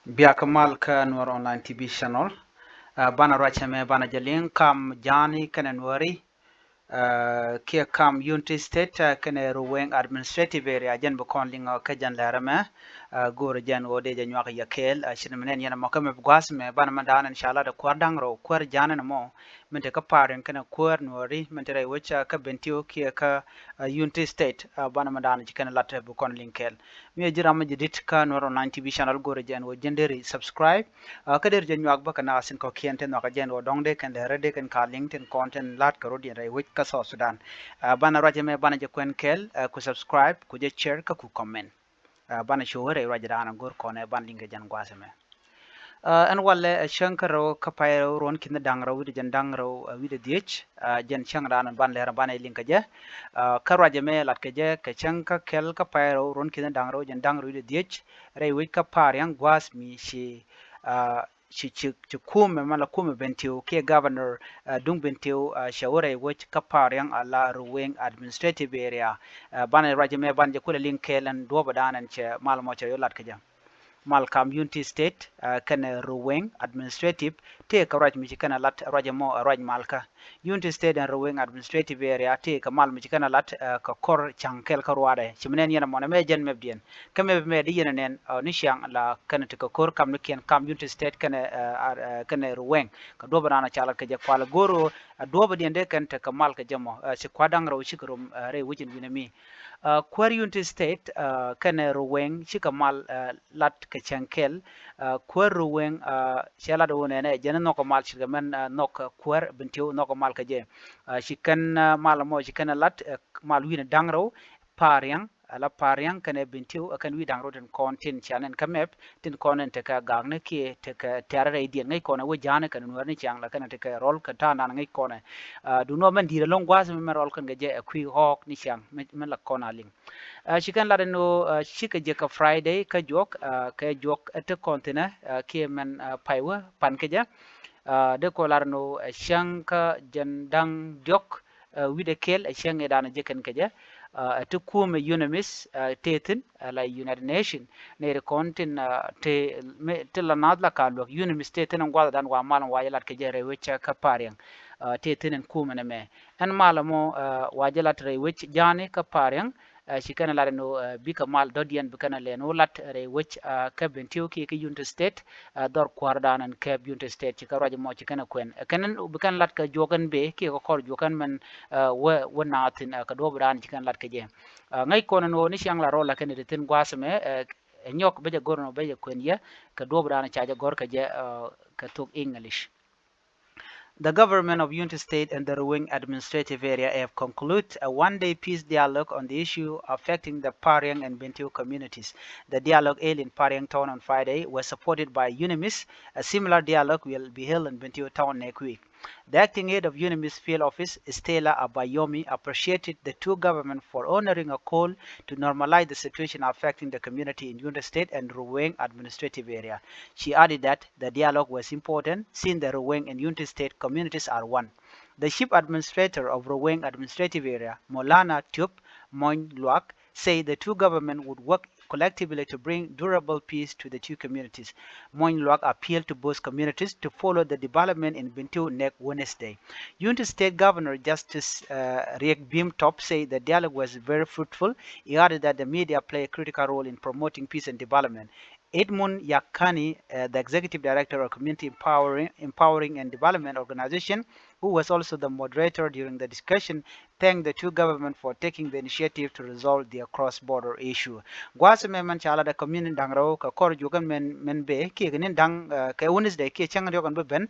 Biakamal ka Noor Online TV channel. Bana rachame bana jalin kam jani kana nuari. Kia kam Unity State kene ruweng administrative area jen bukon linga ka jan larame gore jan ode jan yak yakel shinmenen yana makame bugwas me bana mandana inshallah da kwardang ro kwar jana mo mente ka paren kana kwar nuari mente rai wacha ka bentio kia ka Unity State bana mandana jikana latte bukon linkel mi jirama jidit ka noro 90 bi channel gore jan wo jenderi subscribe kader jan yak ba kana asin ko kiente no ka jan wo dongde kan de rede kan ka linkedin content lat ka rodi rai ka South Sudan bana raja me bana je kwen kel ku subscribe ku je share ka ku comment bana showore raja dana gor kone ban linga jan gwase me an walle shankaro kapayro ron kinda dangro widi jan dangro widi diech jan shangran ban lera bana linka je ka raja me lat ka je ka shanka kel kapayro ron kinda dangro jan dangro widi diech rei wid ka par yang gwas mi shi ci kume mala kume bentio ke governor dung bentio shawara which kapar yang ala ruweng administrative area bana rajame banje kula linkelan do badanan che mal mo che yolat kaja Malcolm Unity State kana ruweng administrative te ka raj mi kana lat rajamo raj malka Unity State and ruweng administrative area te ka mal mi kana lat ka kor changkel ka ruade chimnen yana mona me jen mebdien kame me di yana nen ni shang la kana te ka kor kam ken kam Unity State kana ruweng ka do bana chala ka je kwala goro do badien de kan te ka mal ka jamo si kwadang raw shikrum re wujin winami kwar Unity State kana ruweng shikamal lat ka chankel kwar ruweng shala do ne jena no ko mal shigamen nok kwar bintiu no ko mal ka je shikan mal mo shikan lat mal wina dangro pariang ala pariang kane bintiu akan wi dangro den kontin chanen kamep tin konen te ka gagne ki te ka terare idien ngai kona wo jane kan nuarni chang la kan te ka rol ka ta nan ngai kona du no men dire long gwas me rol kan ge kwi hok ni chang men la kona ling shikan la no shika je ka friday ka jok ate kontina ki men paiwa pan ke ja de ko larno shanka jandang jok wide kel shang edana je kan ke ja to kume UNMISS tetin la United Nation ne kontin te la nadla kalwa UNMISS tetin ngwada dan wa malan wa yalat ke jere wecha ka pariang tetin kume ne me an malamo wa jalat re wech jane ka pariang shikana la no bika mal dodian bikana le no lat re wech ka bentio ki Unity State dor kwardan an ka Unity State ka raja mo chikana kwen kanan bikan lat ka jogan be ki ko kor jogan man wa natin ka do bran chikan lat ke je ngai kono no ni shang la rola ken de tin gwasme nyok beje gorno beje kwen ye ka do bran chaja gor ka je ka tok English. The government of Unity State and the Ruweng administrative area have concluded a one-day peace dialogue on the issue affecting the Pariang and Bentiu communities. The dialogue held in Pariang town on Friday was supported by UNIMIS. A similar dialogue will be held in Bentiu town next week. The acting head of UNIMIS field office, Stella Abayomi, appreciated the two governments for honoring a call to normalize the situation affecting the community in Unity State and Ruweng administrative area. She added that the dialogue was important since the Ruweng and Unity State communities are one. The chief administrator of Ruweng administrative area, Molana Tup Moin Luak, said the two governments would work collectively to bring durable peace to the two communities. Moin Luak appealed to both communities to follow the development in Bintu next Wednesday. Unity State Governor Justice Riek Bim Top said the dialogue was very fruitful. He added that the media play a critical role in promoting peace and development. Edmund Yakani, the executive director of Community Empowering and Development Organization, who was also the moderator during the discussion, thanked the two governments for taking the initiative to resolve their cross-border issue. Gwasame man chala da community dangro ka kor jugan men be ki ganin dang ka Wednesday ki chang jogan be ben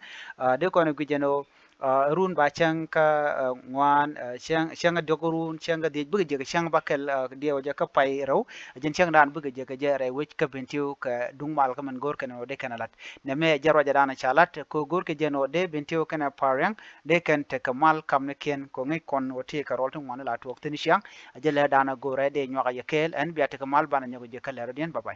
de ko ne gujeno run ba chang ka ngwan chang dogurun chang de bugi je chang bakel de waja ka pai raw jen chang dan bugi je ka jere wich ka bentiu ka dung mal ka man gor kana de kana lat ne me jarwa jadana chalat ko gor ke jeno de bentiu kana parang de kan te kamal kam ne ken ko ngi kon woti ka rol tun wan la to tin siang ajele dana gore de nyoga yekel en biate kamal bana nyogo je kala rodien babay